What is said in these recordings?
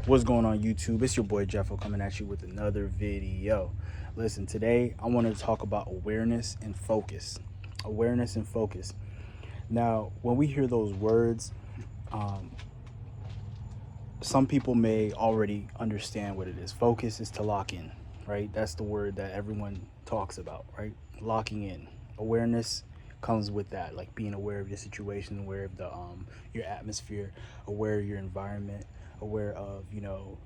What's going on, YouTube? It's your boy Jeffo coming at you with another video. Listen, today I want to talk about awareness and focus. Awareness and focus. Now, when we hear those words, um, some people may already understand what it is. Focus is to lock in, right? That's the word that everyone talks about, right? Locking in. Awareness comes with that, like being aware of your situation, aware of the your atmosphere, aware of your environment, aware of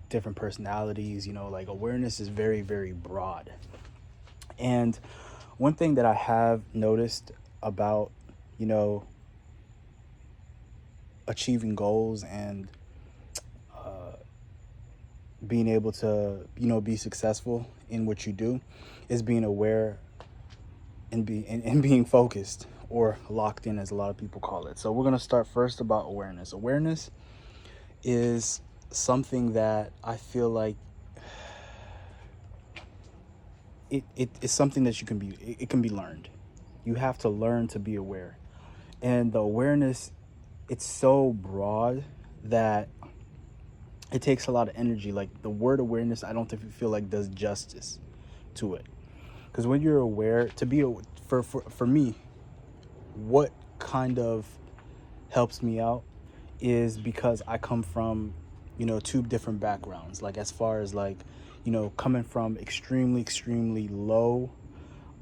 different personalities. Like awareness is very, very broad. And one thing that I have noticed about you know achieving goals and being able to be successful in what you do is being aware and being focused, or locked in, as a lot of people call it. So we're going to start first about awareness. Awareness is something that I feel like it is something that it can be learned. You have to learn to be aware. And the awareness, it's so broad that it takes a lot of energy. Like the word awareness, I don't think feel like does justice to it. Because when you're aware, to be for me, what kind of helps me out is because I come from two different backgrounds. Like as far as like coming from extremely low,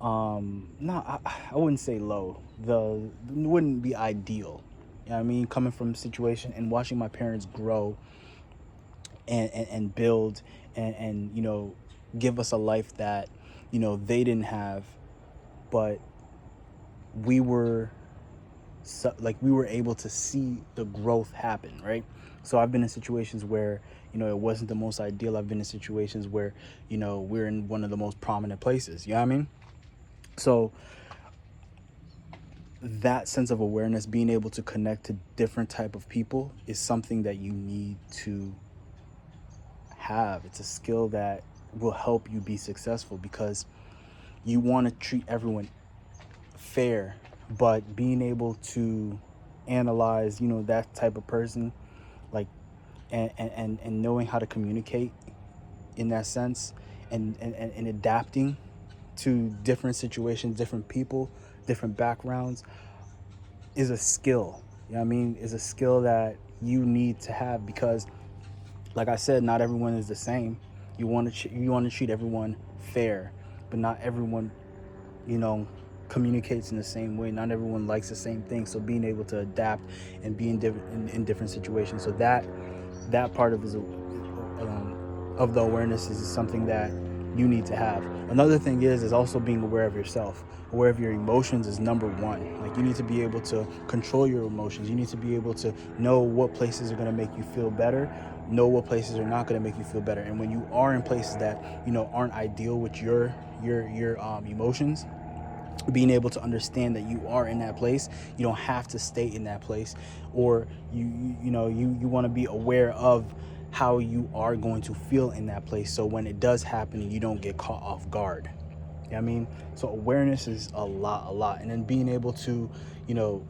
no, I wouldn't say low, the wouldn't be ideal, you know what I mean, coming from a situation and watching my parents grow and build and give us a life that they didn't have, but we were like we were able to see the growth happen, right? So I've been in situations where it wasn't the most ideal. I've been in situations where we're in one of the most prominent places, you know what I mean? So that sense of awareness, being able to connect to different type of people, is something that you need to have. It's a skill that will help you be successful, because you want to treat everyone fair, but being able to analyze that type of person, like and knowing how to communicate in that sense, and adapting to different situations, different people, different backgrounds, is a skill. You know what I mean? Is a skill that you need to have, because like I said, not everyone is the same. You want to treat everyone fair, but not everyone you know communicates in the same way. Not everyone likes the same thing. So being able to adapt and be in different situations, so that part of of the awareness is something that you need to have. Another thing is also being aware of yourself. Aware of your emotions is number one. Like you need to be able to control your emotions. You need to be able to know what places are going to make you feel better, know what places are not going to make you feel better. And when you are in places that aren't ideal with your emotions, being able to understand that you are in that place, you don't have to stay in that place. Or you want to be aware of how you are going to feel in that place, so when it does happen, you don't get caught off guard. You know what I mean? So awareness is a lot, and then being able to you know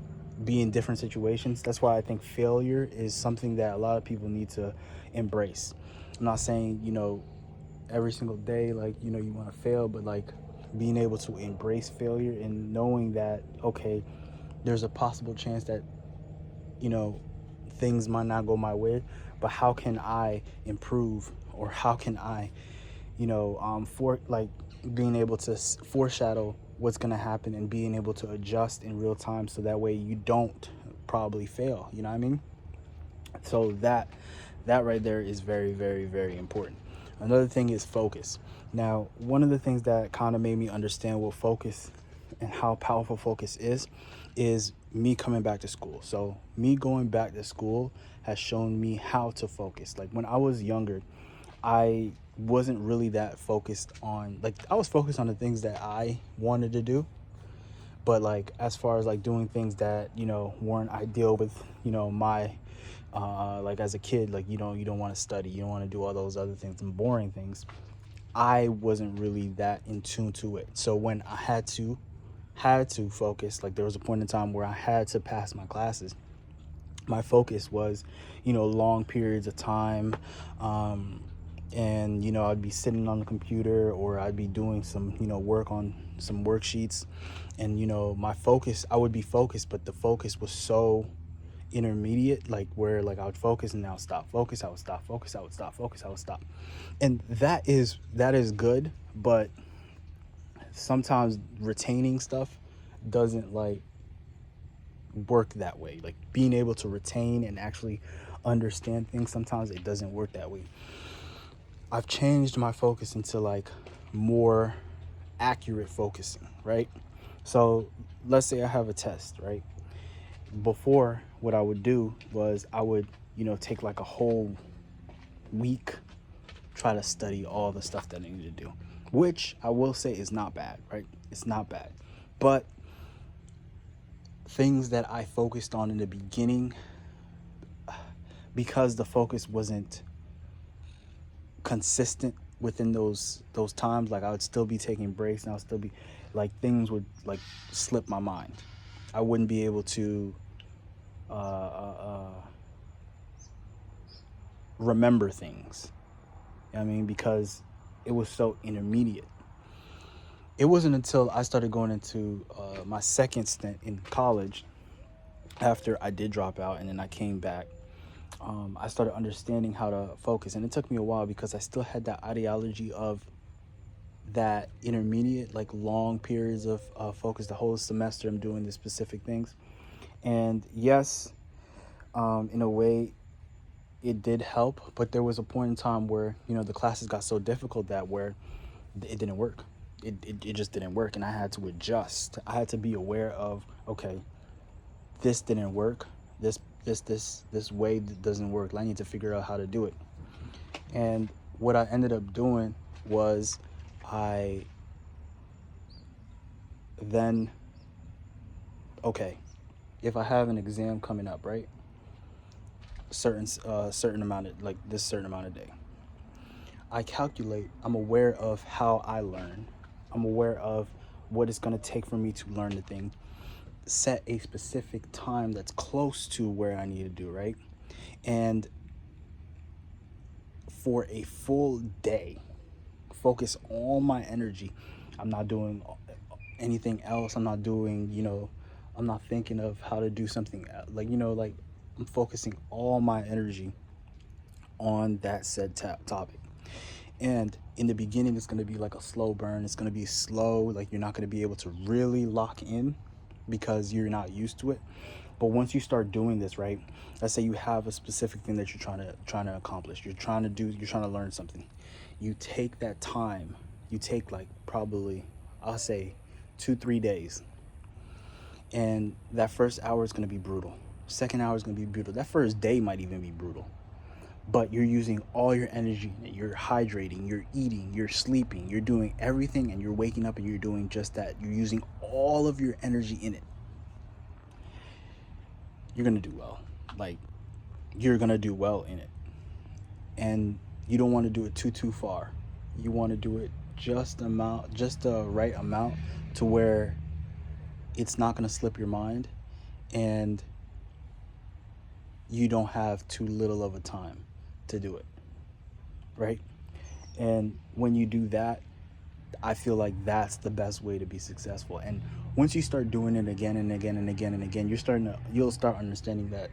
be in different situations. That's why I think failure is something that a lot of people need to embrace. I'm not saying every single day, like you want to fail, but like being able to embrace failure and knowing that, okay, there's a possible chance that you know things might not go my way, but how can I improve, or how can I for like being able to foreshadow what's going to happen and being able to adjust in real time, so that way you don't probably fail, you know what I mean? So that right there is very, very, very important. Another thing is focus. Now, one of the things that kind of made me understand what focus and how powerful focus is me coming back to school. So me going back to school has shown me how to focus. Like when I was younger, I wasn't really that focused on, like, I was focused on the things that I wanted to do, but like as far as like doing things that weren't ideal with my like as a kid, like you don't want to study, you don't want to do all those other things and boring things, I wasn't really that in tune to it. So when I had to focus, like there was a point in time where I had to pass my classes, my focus was, long periods of time. And I'd be sitting on the computer, or I'd be doing some work on some worksheets. And my focus, I would be focused, but the focus was so intermediate, like where like I would focus and now stop, focus, I would stop, focus, I would stop, focus, I would stop. And that is good, but sometimes retaining stuff doesn't like work that way. Like being able to retain and actually understand things, sometimes it doesn't work that way. I've changed my focus into like more accurate focusing, right? So let's say I have a test, right? Before, what I would do was I would, take like a whole week, try to study all the stuff that I need to do, which I will say is not bad, right? It's not bad. But things that I focused on in the beginning, because the focus wasn't consistent within those times, like I would still be taking breaks and I would still be like, things would like slip my mind. I wouldn't be able to uh, uh, uh, remember things. I mean, because it was so intermediate. It wasn't until I started going into my second stint in college, after I did drop out and then I came back, I started understanding how to focus. And it took me a while because I still had that ideology of that intermediate, like long periods of focus. The whole semester I'm doing the specific things. And yes, in a way, it did help, but there was a point in time where the classes got so difficult that where it didn't work. It just didn't work, and I had to adjust. I had to be aware of, okay, this didn't work. This way doesn't work. I need to figure out how to do it. And what I ended up doing was, I then, okay, if I have an exam coming up, right? Certain amount of, like, this certain amount of day, I calculate, I'm aware of how I learn. I'm aware of what it's going to take for me to learn the thing. Set a specific time that's close to where I need to do, right? And for a full day, focus all my energy. I'm not doing anything else. I'm not doing, I'm not thinking of how to do something like, like I'm focusing all my energy on that said topic. And in the beginning, it's going to be like a slow burn. It's going to be slow. Like you're not going to be able to really lock in because you're not used to it. But once you start doing this, right? Let's say you have a specific thing that you're trying to accomplish. You're trying to learn something. You take that time. You take like probably, I'll say 2-3 days. And that first hour is going to be brutal. Second hour is going to be brutal. That first day might even be brutal. But you're using all your energy. You're hydrating, you're eating, you're sleeping, you're doing everything, and you're waking up and you're doing just that. You're using all of your energy in it. You're going to do well. Like, you're going to do well in it. And you don't want to do it too far. You want to do it just the right amount to where it's not going to slip your mind and you don't have too little of a time to do it, right? And when you do that, I feel like that's the best way to be successful. And once you start doing it again and again and again and again, you'll start understanding that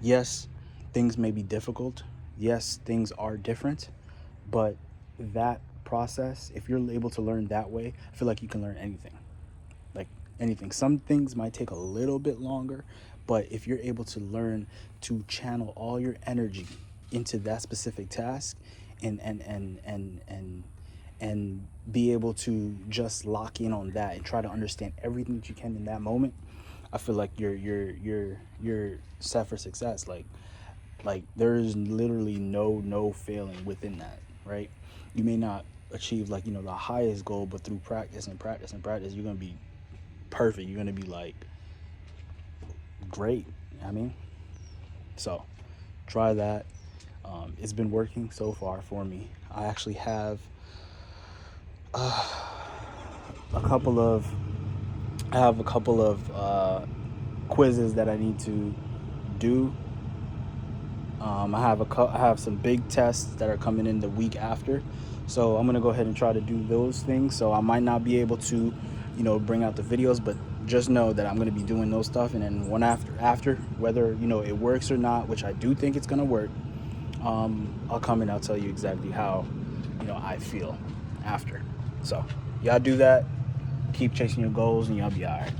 yes, things may be difficult. Yes, things are different, but that process, if you're able to learn that way, I feel like you can learn anything. Like anything. Some things might take a little bit longer, but if you're able to learn to channel all your energy into that specific task and be able to just lock in on that and try to understand everything that you can in that moment, I feel like you're set for success. Like there is literally no failing within that, right? You may not achieve like the highest goal, but through practice and practice and practice, you're gonna be perfect. You're gonna be like great. You know what I mean? So try that. It's been working so far for me. I actually have a couple of quizzes that I need to do I have some big tests that are coming in the week after, so I'm gonna go ahead and try to do those things. So I might not be able to, bring out the videos, but just know that I'm gonna be doing those stuff, and then one after whether it works or not, which I do think it's gonna work. I'll come and I'll tell you exactly how I feel after. So y'all do that, keep chasing your goals, and y'all be all right.